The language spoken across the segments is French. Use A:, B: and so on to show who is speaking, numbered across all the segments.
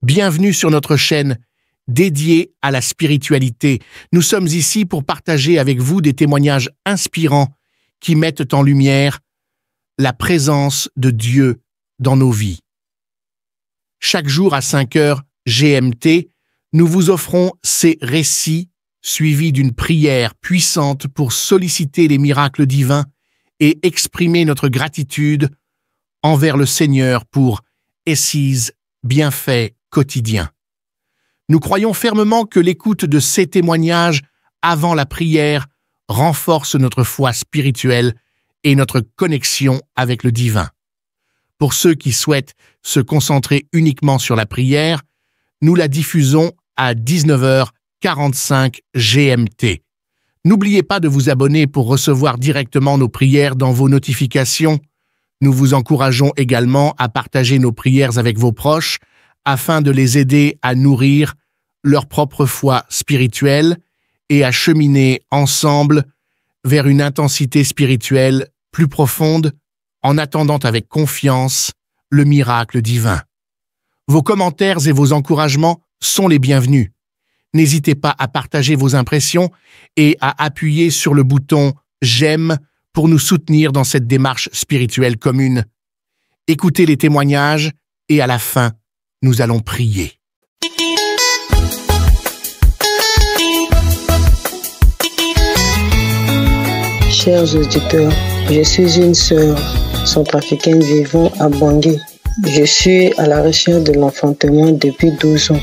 A: Bienvenue sur notre chaîne dédiée à la spiritualité. Nous sommes ici pour partager avec vous des témoignages inspirants qui mettent en lumière la présence de Dieu dans nos vies. Chaque jour à 5 heures GMT, nous vous offrons ces récits suivis d'une prière puissante pour solliciter les miracles divins et exprimer notre gratitude envers le Seigneur pour ses bienfaits quotidiens. Nous croyons fermement que l'écoute de ces témoignages avant la prière renforce notre foi spirituelle et notre connexion avec le divin. Pour ceux qui souhaitent se concentrer uniquement sur la prière, nous la diffusons à 19h45 GMT. N'oubliez pas de vous abonner pour recevoir directement nos prières dans vos notifications. Nous vous encourageons également à partager nos prières avec vos proches afin de les aider à nourrir leur propre foi spirituelle et à cheminer ensemble vers une intensité spirituelle plus profonde en attendant avec confiance le miracle divin. Vos commentaires et vos encouragements sont les bienvenus. N'hésitez pas à partager vos impressions et à appuyer sur le bouton « J'aime » pour nous soutenir dans cette démarche spirituelle commune. Écoutez les témoignages et à la fin, nous allons prier.
B: Chers auditeurs, je suis une sœur centrafricaine vivant à Bangui. Je suis à la recherche de l'enfantement depuis 12 ans.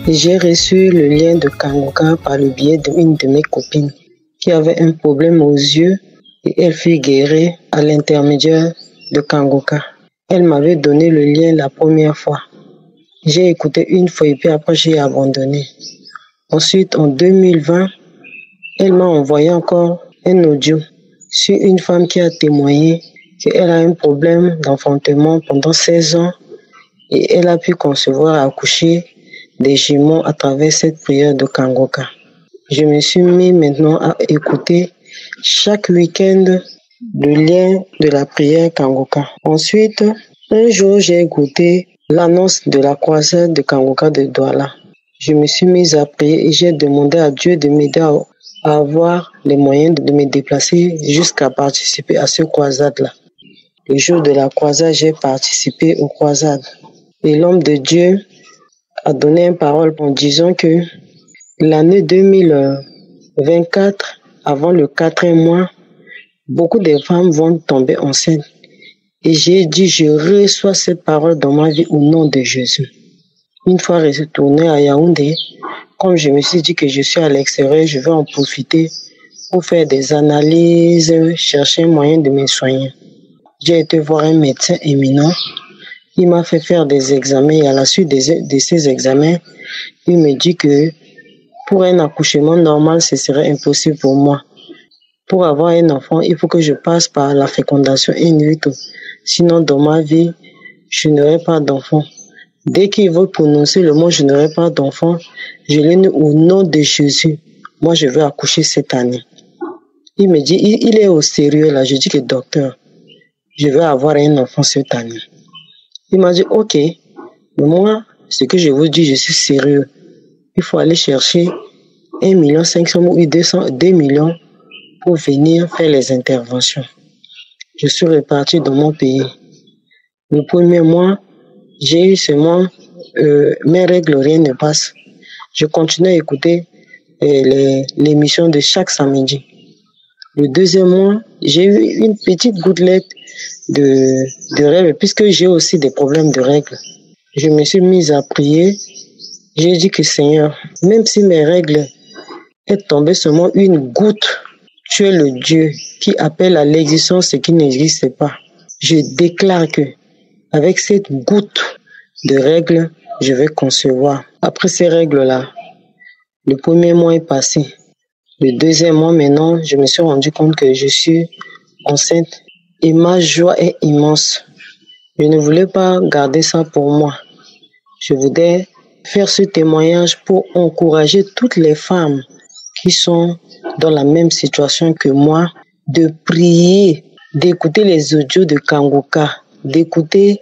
B: J'ai reçu le lien de Kangoka par le biais d'une de mes copines qui avait un problème aux yeux et elle fut guérie à l'intermédiaire de Kangoka. Elle m'avait donné le lien la première fois. J'ai écouté une fois et puis après j'ai abandonné. Ensuite, en 2020, elle m'a envoyé encore un audio sur une femme qui a témoigné qu'elle a un problème d'enfantement pendant 16 ans et elle a pu concevoir et accoucher des jumeaux à travers cette prière de Kangoka. Je me suis mis maintenant à écouter chaque week-end le lien de la prière Kangoka. Ensuite, un jour, j'ai écouté l'annonce de la croisade de Kangoka de Douala. Je me suis mise à prier et j'ai demandé à Dieu de m'aider à avoir les moyens de me déplacer jusqu'à participer à cette croisade-là. Le jour de la croisade, j'ai participé aux croisades. Et l'homme de Dieu a donné une parole en disant que l'année 2024, avant le 4e mois, beaucoup de femmes vont tomber enceintes. Et j'ai dit, je reçois cette parole dans ma vie au nom de Jésus. Une fois retourné à Yaoundé, comme je me suis dit que je suis à l'extérieur, je vais en profiter pour faire des analyses, chercher un moyen de me soigner. J'ai été voir un médecin éminent. Il m'a fait faire des examens et à la suite de ces examens, il me dit que pour un accouchement normal, ce serait impossible pour moi. Pour avoir un enfant, il faut que je passe par la fécondation in vitro. Sinon, dans ma vie, je n'aurai pas d'enfant. Dès qu'il veut prononcer le mot « je n'aurai pas d'enfant », je l'ai dit au nom de Jésus. Moi, je veux accoucher cette année. Il me dit, il est au sérieux là. Je dis que docteur, je veux avoir un enfant cette année. Il m'a dit, ok, mais moi, ce que je vous dis, je suis sérieux. Il faut aller chercher 1 500 000 ou 2 millions pour venir faire les interventions. Je suis reparti dans mon pays. Le premier mois, j'ai eu seulement mes règles, rien ne passe. Je continue à écouter l'émission de chaque samedi. Le deuxième mois, j'ai eu une petite gouttelette de règles, puisque j'ai aussi des problèmes de règles. Je me suis mise à prier. J'ai dit que Seigneur, même si mes règles est tombée seulement une goutte, tu es le Dieu qui appelle à l'existence ce qui n'existe pas. Je déclare que avec cette goutte de règles, je vais concevoir. Après ces règles-là, le premier mois est passé. Le deuxième mois, maintenant, je me suis rendu compte que je suis enceinte et ma joie est immense. Je ne voulais pas garder ça pour moi. Je voulais faire ce témoignage pour encourager toutes les femmes qui sont dans la même situation que moi, de prier, d'écouter les audios de Kangoka, d'écouter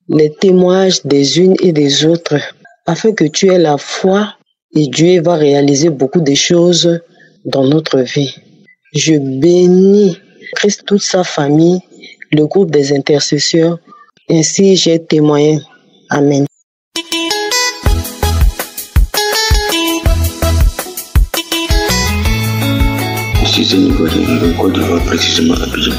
B: les témoignages des unes et des autres, afin que tu aies la foi et Dieu va réaliser beaucoup de choses dans notre vie. Je bénis Christ, toute sa famille, le groupe des intercesseurs, ainsi j'ai témoigné. Amen.
C: Je suis un Ivoirien, Côte d'Ivoire, précisément à Abidjan.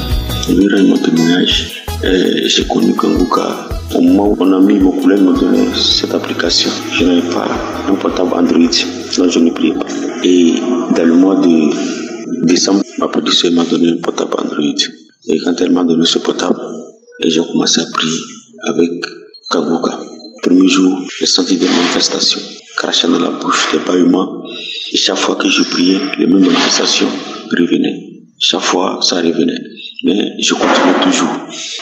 C: Je vais rendre mon témoignage. J'ai connu Kangouka. Au moment où mon ami, mon collègue m'a donné cette application, je n'avais pas un portable Android, donc je ne priais pas. Et dans le mois de décembre, ma production m'a donné un portable Android. Et quand elle m'a donné ce portable, j'ai commencé à prier avec Kangouka. Premier jour, j'ai senti des manifestations, crachant dans la bouche, des bâillements. Et chaque fois que je priais, les mêmes manifestations revenaient. Chaque fois, ça revenait. Mais je continuais toujours.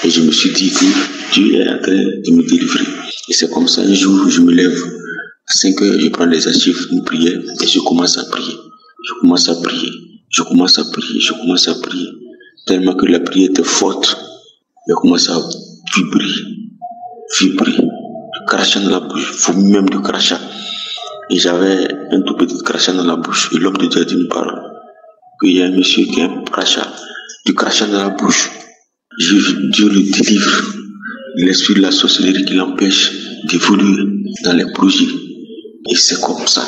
C: Et je me suis dit que Dieu est en train de me délivrer. Et c'est comme ça, un jour, je me lève. À 5 heures, je prends les archives, une prière, et je commence à prier. Je commence à prier. Je commence à prier. Je commence à prier. Tellement que la prière était forte. Je commence à vibrer. Crachant dans la bouche, il faut même du crachat. Et j'avais un tout petit crachat dans la bouche. Et l'homme de Dieu a dit une parole. Qu'il y a un monsieur qui a un crachat, du crachat dans la bouche. Dieu le délivre. L'esprit de la sorcellerie qui l'empêche d'évoluer dans les projets. Et c'est comme ça.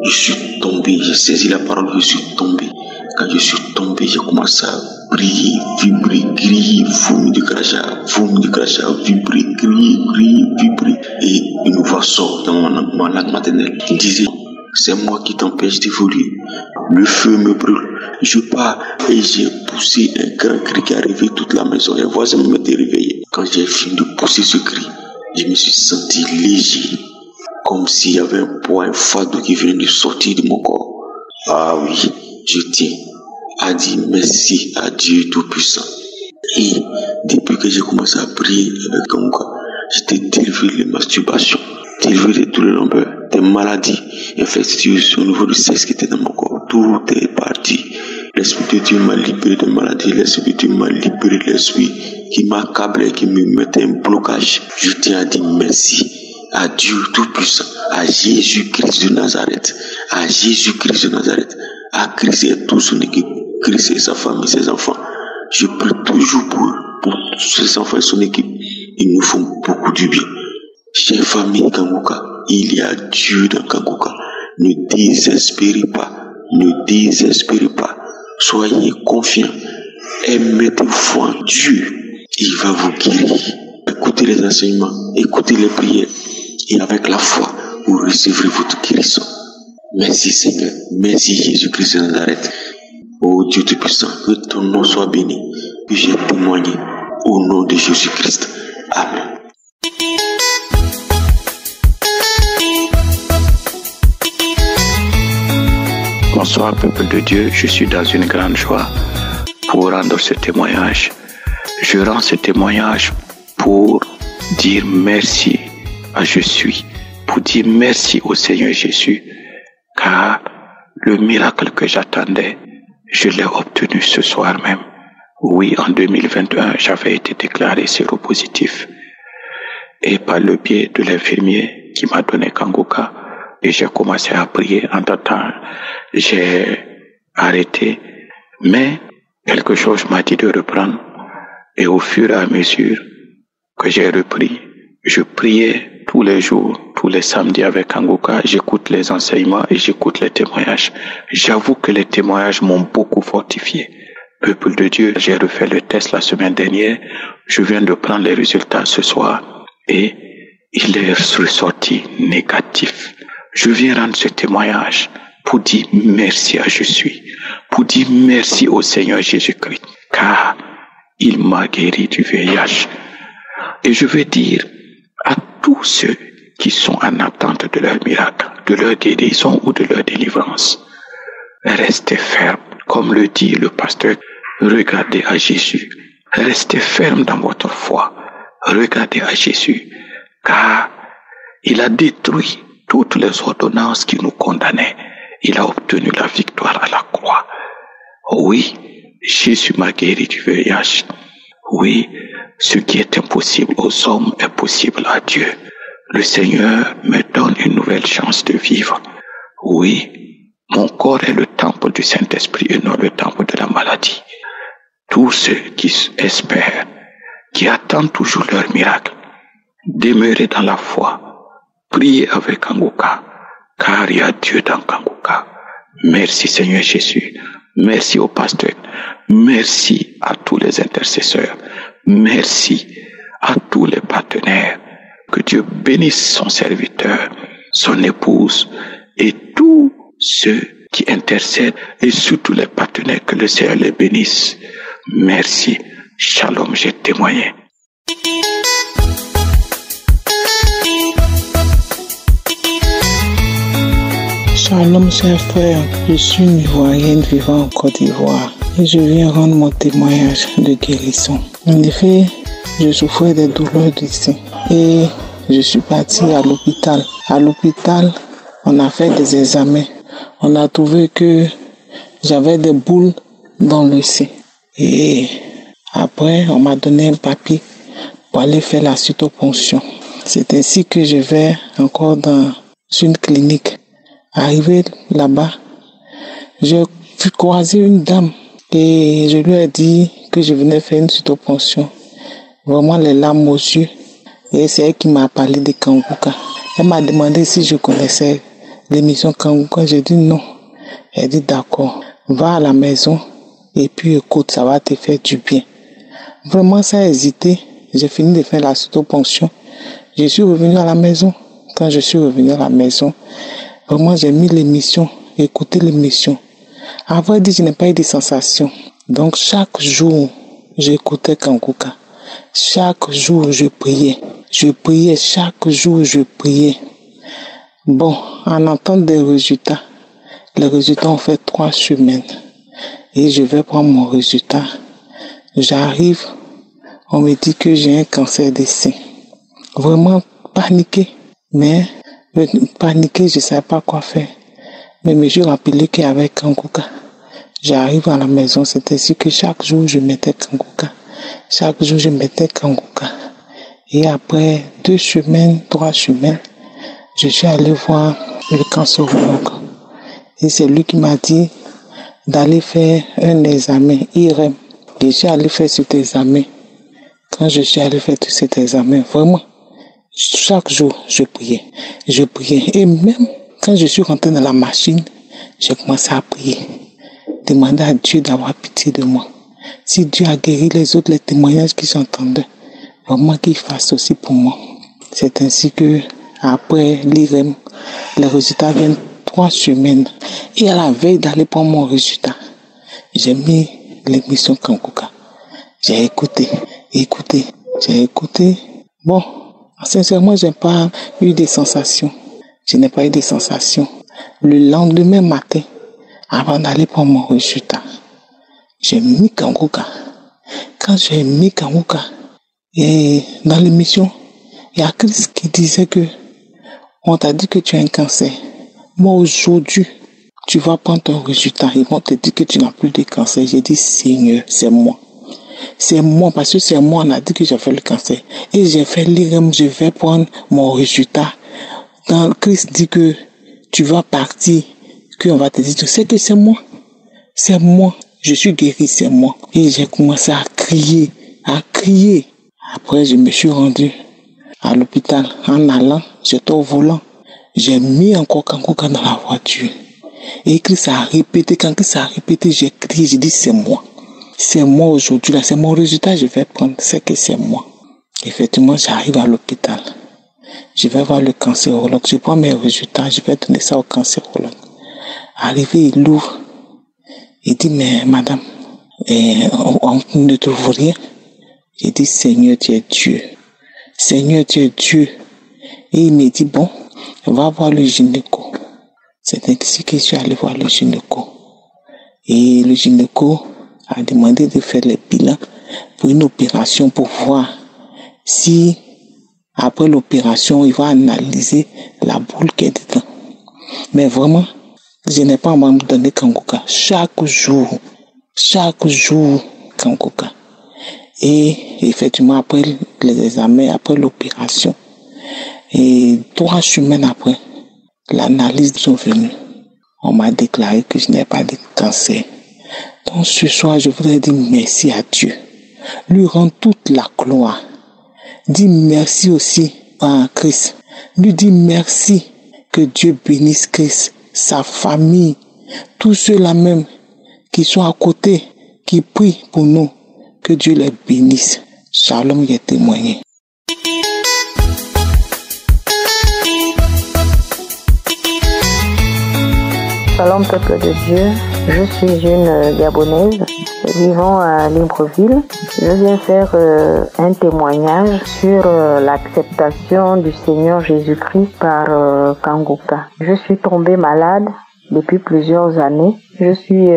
C: Je suis tombé, j'ai saisi la parole, je suis tombé. Quand je suis tombé, j'ai commencé à prier, vibrer, crier, vomir du crachat, vibrer, crier, vibrer. Et une voix sort dans ma langue maternelle qui disait, c'est moi qui t'empêche d'évoluer. Le feu me brûle. Je pars et j'ai poussé un grand cri qui a réveillé toute la maison. Les voisins m'étaient réveillés. Quand j'ai fini de pousser ce cri, je me suis senti léger. Comme s'il y avait un poids, un fardeau qui venait de sortir de mon corps. Ah oui, je tiens à dire merci à Dieu Tout-Puissant. Et depuis que j'ai commencé à prier avec Kangouka, j'étais délivré de masturbation, délivré de tous les lombaires, des maladies infectieuses au niveau du sexe qui était dans mon corps. Tout est parti. L'Esprit de Dieu m'a libéré de maladies. L'Esprit de Dieu m'a libéré de l'esprit qui m'accablait, qui me mettait un blocage. Je tiens à dire merci à Dieu Tout-Puissant, à Jésus-Christ de Nazareth, à Jésus-Christ de Nazareth, à Christ et toute son équipe, Christ et sa famille, ses enfants. Je prie toujours pour ses enfants et son équipe. Ils nous font beaucoup du bien. Chère famille Kangouka, il y a Dieu dans Kangouka. Ne désespérez pas. Ne désespérez pas. Soyez confiants. Et mettez foi en Dieu. Il va vous guérir. Écoutez les enseignements. Écoutez les prières. Et avec la foi, vous recevrez votre guérison. Merci Seigneur. Merci Jésus-Christ de Nazareth. Oh Dieu Tout-Puissant, que ton nom soit béni. Que j'ai témoigné au nom de Jésus-Christ. Amen.
D: Bonsoir peuple de Dieu, je suis dans une grande joie pour rendre ce témoignage. Je rends ce témoignage pour dire merci à Je suis, pour dire merci au Seigneur Jésus, car le miracle que j'attendais, je l'ai obtenu ce soir même. Oui, en 2021, j'avais été déclaré séropositif. Et par le biais de l'infirmier qui m'a donné Kangouka, et j'ai commencé à prier. Entre-temps, j'ai arrêté. Mais quelque chose m'a dit de reprendre. Et au fur et à mesure que j'ai repris, je priais tous les jours, tous les samedis avec Kangouka. J'écoute les enseignements et j'écoute les témoignages. J'avoue que les témoignages m'ont beaucoup fortifié. Peuple de Dieu, j'ai refait le test la semaine dernière. Je viens de prendre les résultats ce soir. Et il est ressorti négatif. Je viens rendre ce témoignage pour dire merci à Je suis, pour dire merci au Seigneur Jésus-Christ, car il m'a guéri du VIH. Et je veux dire à tous ceux qui sont en attente de leur miracle, de leur guérison ou de leur délivrance, restez fermes, comme le dit le pasteur, regardez à Jésus, restez fermes dans votre foi, regardez à Jésus, car il a détruit toutes les ordonnances qui nous condamnaient. Il a obtenu la victoire à la croix. Oui, Jésus m'a guéri du VIH. Oui, ce qui est impossible aux hommes est possible à Dieu. le Seigneur me donne une nouvelle chance de vivre. Oui, mon corps est le temple du Saint-Esprit et non le temple de la maladie. Tous ceux qui espèrent, qui attendent toujours leur miracle, demeurez dans la foi, priez avec Kanguka, car il y a Dieu dans Kanguka. Merci Seigneur Jésus, merci au pasteur, merci à tous les intercesseurs, merci à tous les partenaires. Que Dieu bénisse son serviteur, son épouse et tous ceux qui intercèdent et surtout les partenaires, que le Seigneur les bénisse. Merci. Shalom, j'ai témoigné.
E: Shalom, chers frères. Je suis une Ivoirienne vivant en Côte d'Ivoire et je viens rendre mon témoignage de guérison. En effet, je souffrais des douleurs du sein et je suis partie à l'hôpital. À l'hôpital, on a fait des examens. On a trouvé que j'avais des boules dans le sein. Et après, on m'a donné un papier pour aller faire la cytoponction. C'est ainsi que je vais encore dans une clinique. Arrivé là-bas, j'ai croisé une dame et je lui ai dit que je venais faire une cytoponction. Vraiment les larmes aux yeux. Et c'est elle qui m'a parlé de Kanguka. Elle m'a demandé si je connaissais l'émission Kanguka. J'ai dit non. Elle dit d'accord. Va à la maison et puis écoute, ça va te faire du bien. Vraiment, ça a hésité. J'ai fini de faire la cytoponction. Je suis revenu à la maison. Quand je suis revenu à la maison, vraiment, j'ai mis l'émission, écouté l'émission. À vrai dire, je n'ai pas eu de sensations. Donc, chaque jour, j'écoutais Kanguka. Chaque jour, je priais. Je priais, chaque jour, je priais. Bon, en entendant des résultats, les résultats ont fait 3 semaines. Et je vais prendre mon résultat. J'arrive, on me dit que j'ai un cancer des seins. Vraiment paniqué. Mais, paniqué, je ne savais pas quoi faire. Mais je me suis rappelé qu'avec Kanguka, j'arrive à la maison, c'est ainsi que chaque jour, je mettais Kanguka. Chaque jour, je mettais Kanguka. Et après 2 semaines, 3 semaines, je suis allé voir le cancérologue. Et c'est lui qui m'a dit d'aller faire un examen IRM. Je suis allé faire cet examen. Quand je suis allé faire tout cet examen, vraiment, chaque jour, je priais. Je priais. Et même quand je suis rentré dans la machine, j'ai commencé à prier. Demander à Dieu d'avoir pitié de moi. Si Dieu a guéri les autres, les témoignages que j'entendais, vraiment qu'il fasse aussi pour moi. C'est ainsi que, après l'IRM, les résultats viennent 3 semaines. Et à la veille d'aller prendre mon résultat, j'ai mis l'émission Kanguka. J'ai écouté. J'ai écouté. Bon, sincèrement, je n'ai pas eu de sensations. Je n'ai pas eu de sensations. Le lendemain matin, avant d'aller prendre mon résultat, j'ai mis Kanguka. Quand j'ai mis Kanguka, et dans l'émission, il y a Chris qui disait que on t'a dit que tu as un cancer. Moi, aujourd'hui, tu vas prendre ton résultat. Ils vont te dire que tu n'as plus de cancer. J'ai dit, Seigneur, c'est moi. C'est moi, parce que c'est moi, on a dit que j'ai fait le cancer. Et j'ai fait l'IRM, je vais prendre mon résultat. Quand Christ dit que tu vas partir, qu'on va te dire, tu sais que c'est moi. C'est moi. Je suis guéri, c'est moi. Et j'ai commencé à crier. Après, je me suis rendu à l'hôpital. En allant, j'étais au volant. J'ai mis encore Kanguka dans la voiture. Et Christ a répété. Quand Christ a répété, j'ai crié, j'ai dit, c'est moi. C'est moi aujourd'hui, là, c'est mon résultat, je vais prendre, c'est que c'est moi. Effectivement, j'arrive à l'hôpital. Je vais voir le cancérologue, je prends mes résultats, je vais donner ça au cancérologue. Arrivé, il ouvre. Il dit, mais madame, on ne trouve rien. J'ai dit, Seigneur, tu es Dieu. Seigneur, tu es Dieu. Et il me dit, bon, va voir le gynéco. C'est ainsi que je suis allé voir le gynéco. Et le gynéco a demandé de faire les bilans pour une opération pour voir si, après l'opération, il va analyser la boule qui est dedans. Mais vraiment, je n'ai pas à me donner Kanguka. Chaque jour, Kanguka. Et effectivement, après les examens, après l'opération, Et 3 semaines après, l'analyse sont venues. On m'a déclaré que je n'ai pas de cancer. Donc ce soir, je voudrais dire merci à Dieu. Lui rendre toute la gloire. Dire merci aussi à Christ. Lui dire merci, que Dieu bénisse Christ, sa famille, tous ceux-là même qui sont à côté, qui prient pour nous. Que Dieu les bénisse. Shalom, j'ai témoigné.
F: Shalom peuple de Dieu, je suis une Gabonaise vivant à Libreville. Je viens faire un témoignage sur l'acceptation du Seigneur Jésus-Christ par Kangoka. Je suis tombée malade depuis plusieurs années. Je suis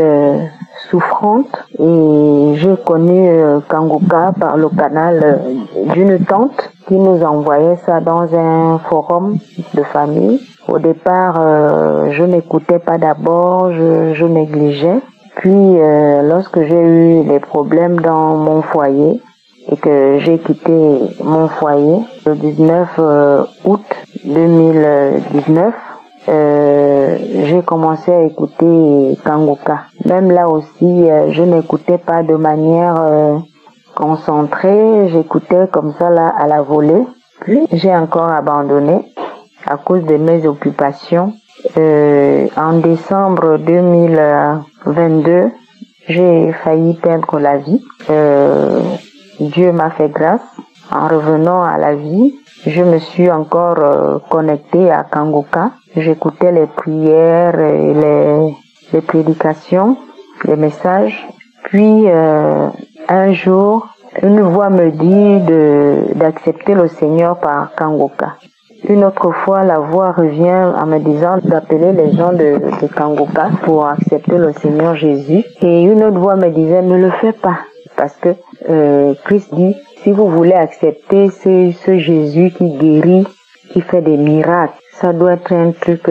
F: souffrante et j'ai connu Kangoka par le canal d'une tante qui nous envoyait ça dans un forum de famille. Au départ, je n'écoutais pas d'abord, je négligeais. Puis, lorsque j'ai eu des problèmes dans mon foyer et que j'ai quitté mon foyer le 19 août 2019, j'ai commencé à écouter Kangoka. Même là aussi, je n'écoutais pas de manière concentrée, j'écoutais comme ça là à la volée. Puis, j'ai encore abandonné à cause de mes occupations. En décembre 2022, j'ai failli perdre la vie. Dieu m'a fait grâce. En revenant à la vie, je me suis encore connectée à Kangoka. J'écoutais les prières et les prédications, les messages. Puis, un jour, une voix me dit d'accepter le Seigneur par Kangoka. Une autre fois, la voix revient en me disant d'appeler les gens de Kangoka pour accepter le Seigneur Jésus. Et une autre voix me disait, ne le fais pas. Parce que Christ dit, si vous voulez accepter ce Jésus qui guérit, qui fait des miracles, ça doit être un truc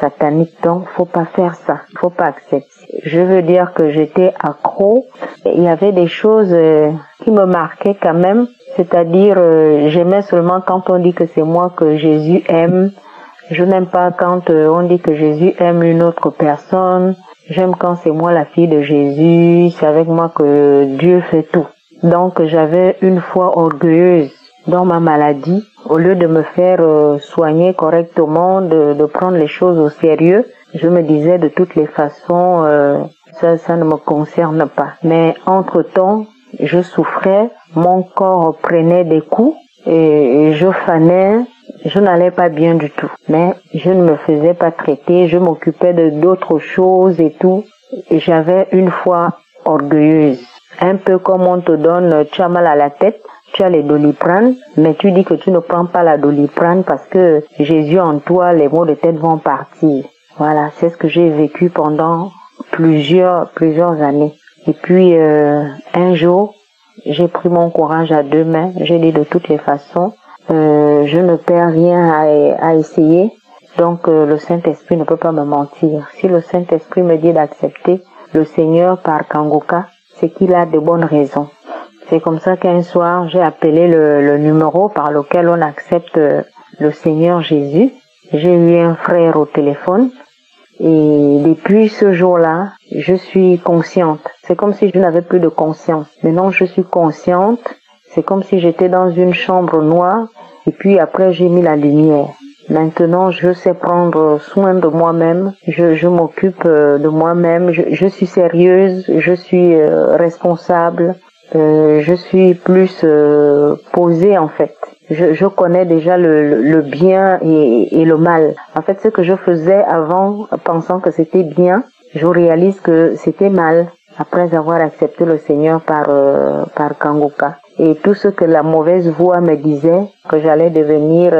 F: satanique. Donc, faut pas faire ça. Faut pas accepter. Je veux dire que j'étais accro. Il y avait des choses qui me marquaient quand même. C'est-à-dire, j'aimais seulement quand on dit que c'est moi que Jésus aime. Je n'aime pas quand on dit que Jésus aime une autre personne. J'aime quand c'est moi la fille de Jésus. C'est avec moi que Dieu fait tout. Donc, j'avais une foi orgueilleuse dans ma maladie. Au lieu de me faire soigner correctement, de prendre les choses au sérieux, je me disais de toutes les façons, ça ne me concerne pas. Mais entre-temps, je souffrais, mon corps prenait des coups et je fanais, je n'allais pas bien du tout. Mais je ne me faisais pas traiter, je m'occupais d'autres choses et tout. Et j'avais une foi orgueilleuse. Un peu comme on te donne, tu as mal à la tête, tu as les Doliprane, mais tu dis que tu ne prends pas la Doliprane parce que Jésus en toi, les maux de tête vont partir. Voilà, c'est ce que j'ai vécu pendant plusieurs années. Et puis, un jour, j'ai pris mon courage à 2 mains. J'ai dit de toutes les façons, je ne perds rien à essayer. Donc, le Saint-Esprit ne peut pas me mentir. Si le Saint-Esprit me dit d'accepter le Seigneur par Kangoka, c'est qu'il a de bonnes raisons. C'est comme ça qu'un soir, j'ai appelé le numéro par lequel on accepte le Seigneur Jésus. J'ai eu un frère au téléphone. Et depuis ce jour-là, je suis consciente. C'est comme si je n'avais plus de conscience. Maintenant, je suis consciente. C'est comme si j'étais dans une chambre noire. Et puis après, j'ai mis la lumière. Maintenant, je sais prendre soin de moi-même. Je m'occupe de moi-même. Je suis sérieuse. Je suis responsable. Je suis plus posée en fait. Je connais déjà le bien et le mal. En fait, ce que je faisais avant, pensant que c'était bien, je réalise que c'était mal après avoir accepté le Seigneur par Kangoka. Et tout ce que la mauvaise voix me disait, que j'allais devenir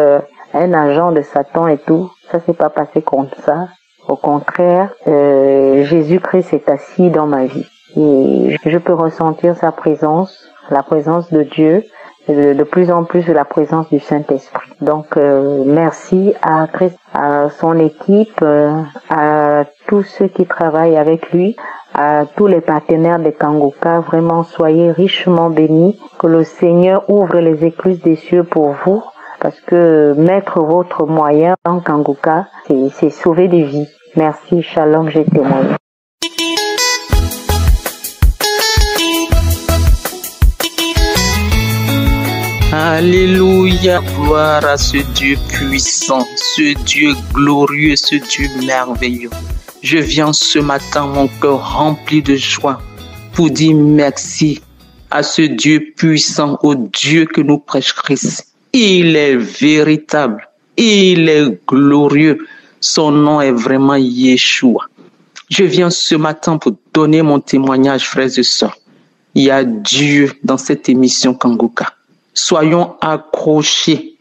F: un agent de Satan et tout, ça s'est pas passé comme ça. Au contraire, Jésus-Christ est assis dans ma vie. Et je peux ressentir sa présence, la présence de Dieu, de plus en plus la présence du Saint-Esprit. Donc, merci à Christ, à son équipe, à tous ceux qui travaillent avec lui, à tous les partenaires de Kangoka. Vraiment, soyez richement bénis. Que le Seigneur ouvre les écluses des cieux pour vous, parce que mettre votre moyen en Kangoka, c'est sauver des vies. Merci, shalom, j'ai témoigné.
G: Alléluia, gloire à ce Dieu puissant, ce Dieu glorieux, ce Dieu merveilleux. Je viens ce matin, mon cœur rempli de joie, pour dire merci à ce Dieu puissant, au Dieu que nous prêche Christ. Il est véritable, il est glorieux. Son nom est vraiment Yeshua. Je viens ce matin pour donner mon témoignage, frères et sœurs. Il y a Dieu dans cette émission Kangoka. Soyons accrochés.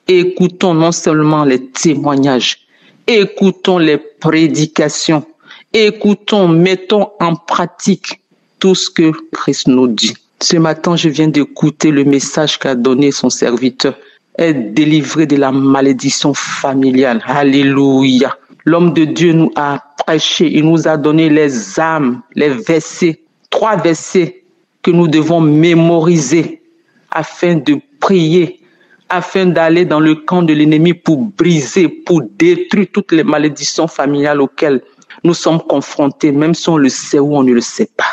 G: Écoutons non seulement les témoignages, écoutons les prédications, écoutons, mettons en pratique tout ce que Christ nous dit. Ce matin, je viens d'écouter le message qu'a donné son serviteur. Être délivré de la malédiction familiale. Alléluia. L'homme de Dieu nous a prêché, il nous a donné les âmes, les versets, 3 versets que nous devons mémoriser afin de prier, afin d'aller dans le camp de l'ennemi pour briser, pour détruire toutes les malédictions familiales auxquelles nous sommes confrontés, même si on le sait ou on ne le sait pas.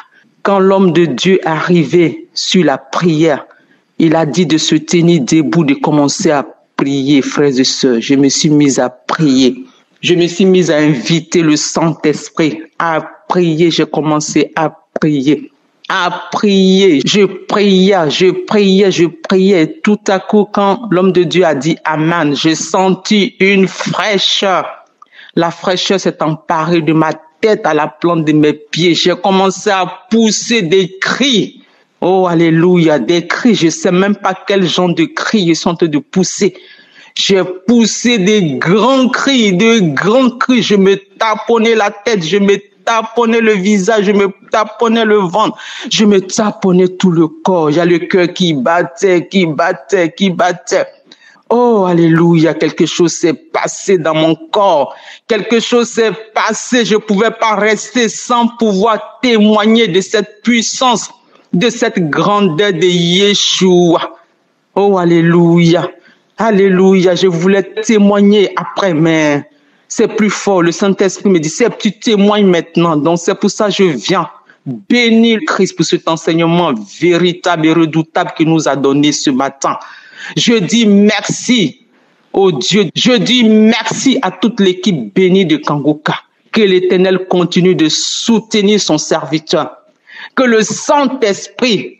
G: Quand l'homme de Dieu est arrivé sur la prière, il a dit de se tenir debout, de commencer à prier, frères et sœurs. Je me suis mise à prier. Je me suis mise à inviter le Saint-Esprit à prier. J'ai commencé à prier. Je priais. Et tout à coup, quand l'homme de Dieu a dit Amen, j'ai senti une fraîcheur. La fraîcheur s'est emparée de ma tête à la plante de mes pieds. J'ai commencé à pousser des cris. Oh, alléluia, des cris. Je ne sais même pas quel genre de cris je suis en train de pousser. J'ai poussé des grands cris, Je me taponnais la tête, je me taponnais le visage, je me taponnais le ventre, je me taponnais tout le corps. J'ai le cœur qui battait. Oh, alléluia, quelque chose s'est passé dans mon corps. Quelque chose s'est passé. Je ne pouvais pas rester sans pouvoir témoigner de cette puissance, de cette grandeur de Yeshua. Oh, alléluia. Alléluia, je voulais témoigner après, mais c'est plus fort. Le Saint-Esprit me dit, c'est tu témoignes maintenant. Donc c'est pour ça que je viens bénir Christ pour cet enseignement véritable et redoutable qu'il nous a donné ce matin. Je dis merci au Dieu. Je dis merci à toute l'équipe bénie de Kangoka. Que l'Éternel continue de soutenir son serviteur. Que le Saint-Esprit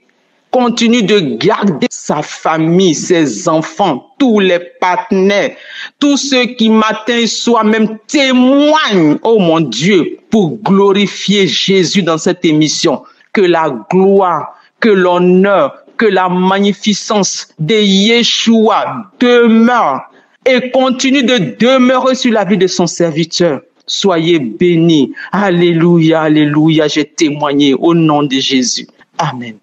G: continue de garder sa famille, ses enfants, tous les partenaires, tous ceux qui matin et soir même témoignent, oh mon Dieu, pour glorifier Jésus dans cette émission. Que la gloire, que l'honneur, que la magnificence de Yeshua demeure et continue de demeurer sur la vie de son serviteur. Soyez bénis. Alléluia, alléluia, j'ai témoigné au nom de Jésus. Amen.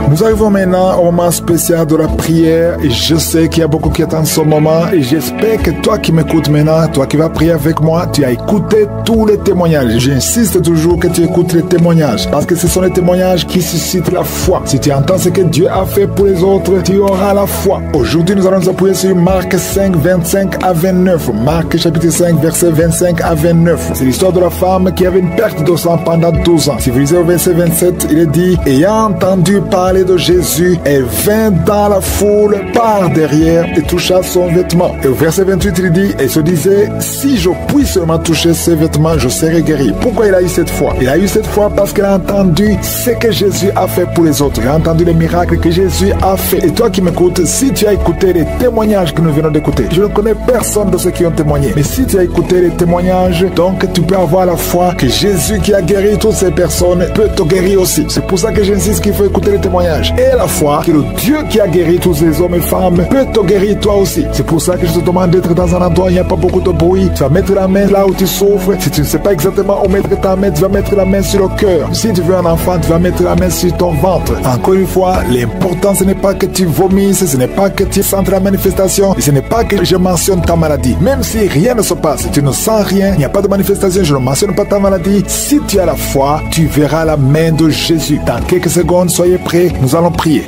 H: Nous arrivons maintenant au moment spécial de la prière et je sais qu'il y a beaucoup qui attendent ce moment et j'espère que toi qui m'écoutes maintenant, toi qui vas prier avec moi, tu as écouté tous les témoignages. J'insiste toujours que tu écoutes les témoignages parce que ce sont les témoignages qui suscitent la foi. Si tu entends ce que Dieu a fait pour les autres, tu auras la foi. Aujourd'hui, nous allons nous appuyer sur Marc 5, 25 à 29. Marc chapitre 5, verset 25 à 29. C'est l'histoire de la femme qui avait une perte de sang pendant 12 ans. Si vous lisez au verset 27, il est dit, ayant entendu parler de Jésus, elle vint dans la foule par derrière et toucha son vêtement. Et au verset 28, il dit, et se disait, si je puis seulement toucher ses vêtements, je serai guéri. Pourquoi il a eu cette foi? Il a eu cette foi parce qu'il a entendu ce que Jésus a fait pour les autres. Il a entendu les miracles que Jésus a fait. Et toi qui m'écoutes, si tu as écouté les témoignages que nous venons d'écouter, je ne connais personne de ceux qui ont témoigné, mais si tu as écouté les témoignages, donc tu peux avoir la foi que Jésus qui a guéri toutes ces personnes peut te guérir aussi. C'est pour ça que j'insiste qu'il faut écouter les témoignages. témoignage et la foi que le Dieu qui a guéri tous ces hommes et femmes peut te guérir toi aussi. C'est pour ça que je te demande d'être dans un endroit où il n'y a pas beaucoup de bruit. Tu vas mettre la main là où tu souffres. Si tu ne sais pas exactement où mettre ta main, tu vas mettre la main sur le cœur. Si tu veux un enfant, tu vas mettre la main sur ton ventre. Encore une fois, l'important ce n'est pas que tu vomisses, ce n'est pas que tu sentes la manifestation, et ce n'est pas que je mentionne ta maladie. Même si rien ne se passe, tu ne sens rien, il n'y a pas de manifestation, je ne mentionne pas ta maladie. Si tu as la foi, tu verras la main de Jésus. Dans quelques secondes, soyez prêts, nous allons prier.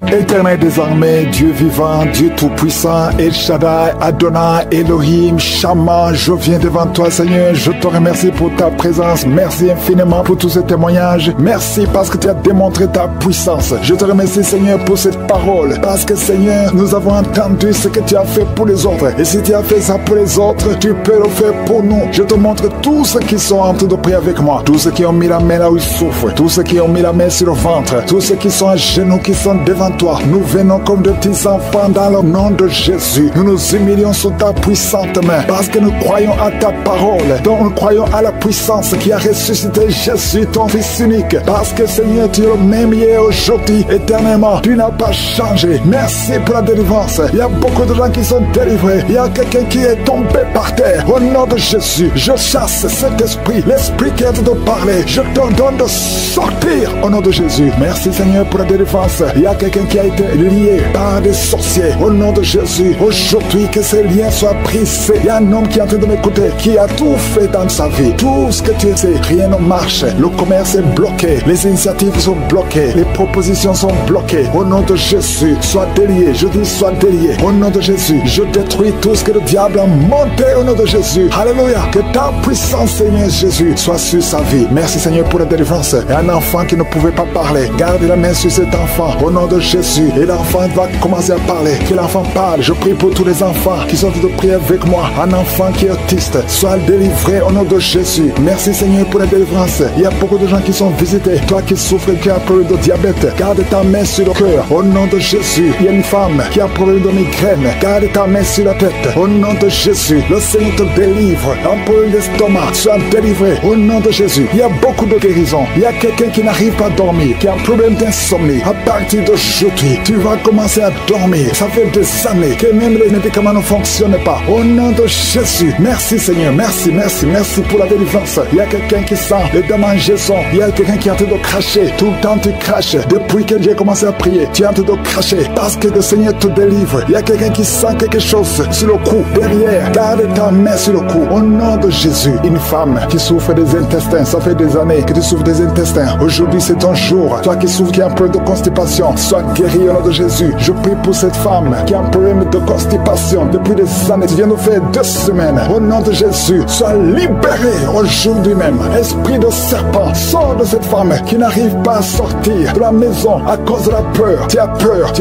H: Éternel désormais, Dieu vivant, Dieu tout-puissant, El Shaddai, Adonai, Elohim, Shama, je viens devant toi Seigneur, je te remercie pour ta présence, merci infiniment pour tous ces témoignages, merci parce que tu as démontré ta puissance, je te remercie Seigneur pour cette parole, parce que Seigneur, nous avons entendu ce que tu as fait pour les autres, et si tu as fait ça pour les autres, tu peux le faire pour nous. Je te montre tous ceux qui sont en train de prier avec moi, tous ceux qui ont mis la main là où ils souffrent, tous ceux qui ont mis la main sur le ventre, tous ceux qui sont à genoux, qui sont devant toi. Nous venons comme de petits enfants dans le nom de Jésus. Nous nous humilions sous ta puissante main parce que nous croyons à ta parole. Donc nous croyons à la puissance qui a ressuscité Jésus, ton Fils unique. Parce que Seigneur, tu es le même hier, aujourd'hui, éternellement. Tu n'as pas changé. Merci pour la délivrance. Il y a beaucoup de gens qui sont délivrés. Il y a quelqu'un qui est tombé par terre. Au nom de Jésus, je chasse cet esprit, l'esprit qui est de parler. Je te donne de sortir au nom de Jésus. Merci Seigneur pour la délivrance. Il y a quelqu'un qui a été lié par des sorciers. Au nom de Jésus, aujourd'hui que ces liens soient brisés. Il y a un homme qui est en train de m'écouter, qui a tout fait dans sa vie. Tout ce que tu sais, rien ne marche. Le commerce est bloqué. Les initiatives sont bloquées. Les propositions sont bloquées. Au nom de Jésus, sois délié. Je dis sois délié. Au nom de Jésus, je détruis tout ce que le diable a monté au nom de Jésus. Alléluia. Que ta puissance, Seigneur Jésus, soit sur sa vie. Merci Seigneur pour la délivrance. Et un enfant qui ne pouvait pas parler, garde la main sur cet enfant. Au nom de Jésus. Et l'enfant va commencer à parler. Que l'enfant parle. Je prie pour tous les enfants qui sont de prier avec moi. Un enfant qui est autiste, soit délivré au nom de Jésus. Merci Seigneur pour la délivrance. Il y a beaucoup de gens qui sont visités. Toi qui souffres, qui as un problème de diabète, garde ta main sur le cœur. Au nom de Jésus. Il y a une femme qui a un problème de migraine. Garde ta main sur la tête. Au nom de Jésus. Le Seigneur te délivre. Un problème d'estomac, sois délivré. Au nom de Jésus. Il y a beaucoup de guérisons. Il y a quelqu'un qui n'arrive pas à dormir, qui a un problème d'insomnie. À partir d'aujourd'hui, tu vas commencer à dormir. Ça fait des années que même les médicaments ne fonctionnent pas. Au nom de Jésus. Merci Seigneur. Merci, merci, merci pour la délivrance. Il y a quelqu'un qui sent les démangeaisons. Il y a quelqu'un qui est en train de cracher. Tout le temps tu craches. Depuis que j'ai commencé à prier, tu es en train de cracher parce que le Seigneur te délivre. Il y a quelqu'un qui sent quelque chose sur le cou, derrière. Garde ta main sur le cou. Au nom de Jésus. Une femme qui souffre des intestins. Ça fait des années que tu souffres des intestins. Aujourd'hui c'est ton jour. Toi qui souffres, qui a un problème de constipation, sois guéri au nom de Jésus. Je prie pour cette femme qui a un problème de constipation depuis des années. Tu viens de faire 2 semaines. Au nom de Jésus, sois libéré aujourd'hui même. Esprit de serpent, sors de cette femme qui n'arrive pas à sortir de la maison à cause de la peur. Tu as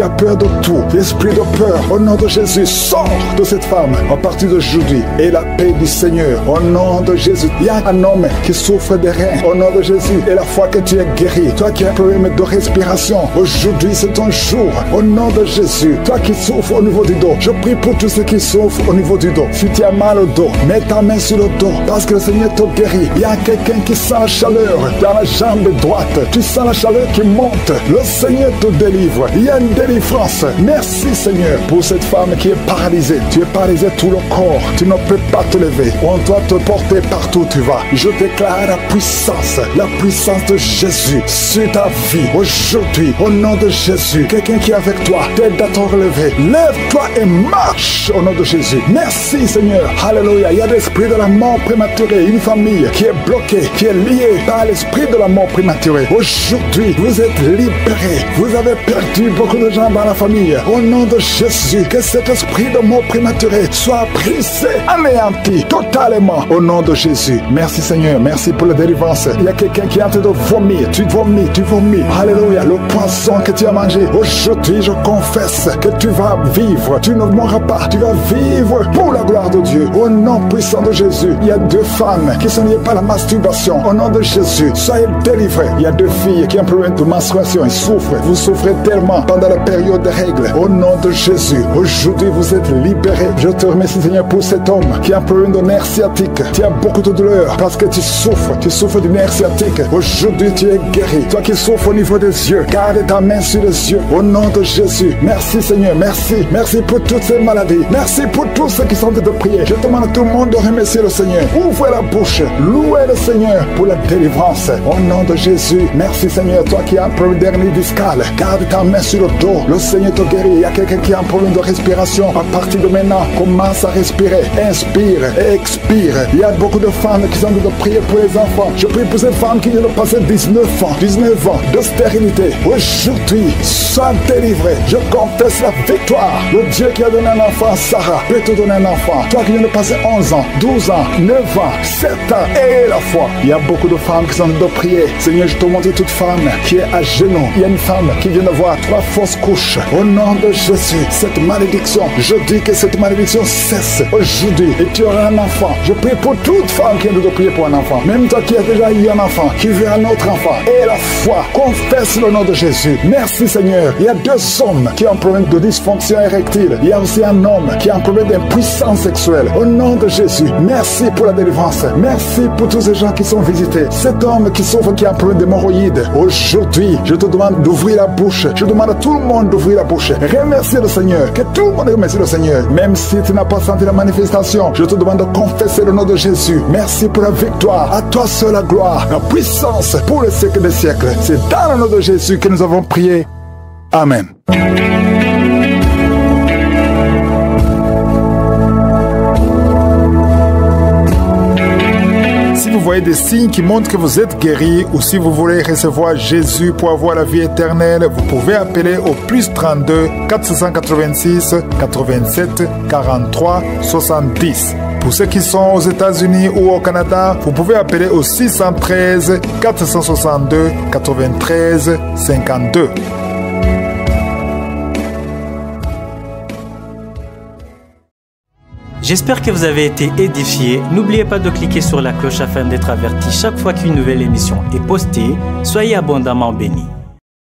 H: peur de tout. Esprit de peur, au nom de Jésus, sors de cette femme à partir d'aujourd'hui. Et la paix du Seigneur, au nom de Jésus. Il y a un homme qui souffre des reins, au nom de Jésus. Et la fois que tu es guéri, toi qui as un problème de respiration, aujourd'hui c'est ton jour. Au nom de Jésus, toi qui souffres au niveau du dos, je prie pour tous ceux qui souffrent au niveau du dos. Si tu as mal au dos, mets ta main sur le dos parce que le Seigneur te guérit. Il y a quelqu'un qui sent la chaleur dans la jambe droite. Tu sens la chaleur qui monte. Le Seigneur te délivre. Il y a une délivrance. Merci Seigneur pour cette femme qui est paralysée. Tu es paralysé tout le corps. Tu ne peux pas te lever. On doit te porter partout où tu vas. Je déclare la puissance de Jésus sur ta vie aujourd'hui. Au nom de Jésus, quelqu'un qui est avec toi, t'aide à te relever. Lève-toi et marche au nom de Jésus. Merci Seigneur. Alléluia. Il y a l'esprit de la mort prématurée. Une famille qui est bloquée, qui est liée par l'esprit de la mort prématurée. Aujourd'hui, vous êtes libérés. Vous avez perdu beaucoup de gens dans la famille. Au nom de Jésus, que cet esprit de mort prématurée soit brisé, anéanti totalement. Au nom de Jésus. Merci Seigneur. Merci pour la délivrance. Il y a quelqu'un qui est en train de vomir. Tu vomis. Alléluia. Le poisson que tu as mangé aujourd'hui je confesse que tu vas vivre, tu ne mourras pas, tu vas vivre pour la gloire de Dieu. Au nom puissant de Jésus, il y a 2 femmes qui sont liées par la masturbation. Au nom de Jésus, soyez délivrés. Il y a 2 filles qui ont un problème de menstruation, ils souffrent. Vous souffrez tellement pendant la période de règles. Au nom de Jésus, aujourd'hui vous êtes libérés. Je te remercie Seigneur pour cet homme qui a un problème de nerf sciatique. Tu as beaucoup de douleur parce que tu souffres du nerf sciatique. Aujourd'hui tu es guéri. Toi qui souffres au niveau des yeux, garde ta main sur les yeux. Au nom de Jésus, merci Seigneur, merci. Merci pour toutes ces maladies. Merci pour tous ceux qui sont de prier. Je demande à tout le monde de remercier le Seigneur. Ouvrez la bouche, louez le Seigneur pour la délivrance. Au nom de Jésus, merci Seigneur. Toi qui as un problème d'hernie discale, garde ta main sur le dos. Le Seigneur te guérit. Il y a quelqu'un qui a un problème de respiration. À partir de maintenant, commence à respirer. Inspire et expire. Il y a beaucoup de femmes qui sont de prier pour les enfants. Je prie pour ces femmes qui viennent de passer 19 ans de stérilité. Aujourd'hui, sois délivré. Je confesse la victoire. Le Dieu qui a donné un enfant à Sarah peut te donner un enfant. Toi qui viens de passer 11 ans, 12 ans, 9 ans, 7 ans, et la foi. Il y a beaucoup de femmes qui sont de prier. Seigneur, je te montre toute femme qui est à genoux. Il y a une femme qui vient de voir 3 fausses couches. Au nom de Jésus, cette malédiction, je dis que cette malédiction cesse aujourd'hui et tu auras un enfant. Je prie pour toute femme qui vient de prier pour un enfant. Même toi qui as déjà eu un enfant, qui veut un autre enfant. Et la foi, confesse le nom de Jésus. Merci Seigneur. Il y a 2 hommes qui ont un problème de dysfonction érectile. Il y a aussi un homme qui a un problème d'impuissance sexuelle. Au nom de Jésus, merci pour la délivrance. Merci pour tous ces gens qui sont visités. Cet homme qui souffre, qui a un problème d'hémorroïdes. Aujourd'hui, je te demande d'ouvrir la bouche. Je demande à tout le monde d'ouvrir la bouche. Remercier le Seigneur. Que tout le monde remercie le Seigneur. Même si tu n'as pas senti la manifestation, je te demande de confesser le nom de Jésus. Merci pour la victoire. À toi seul la gloire, la puissance pour le siècle des siècles. C'est dans le nom de Jésus que nous avons prié. Amen. Si vous voyez des signes qui montrent que vous êtes guéri ou si vous voulez recevoir Jésus pour avoir la vie éternelle, vous pouvez appeler au +32 486 87 43 70. Pour ceux qui sont aux États-Unis ou au Canada, vous pouvez appeler au 613 462 93 52.
I: J'espère que vous avez été édifiés. N'oubliez pas de cliquer sur la cloche afin d'être averti chaque fois qu'une nouvelle émission est postée. Soyez abondamment bénis.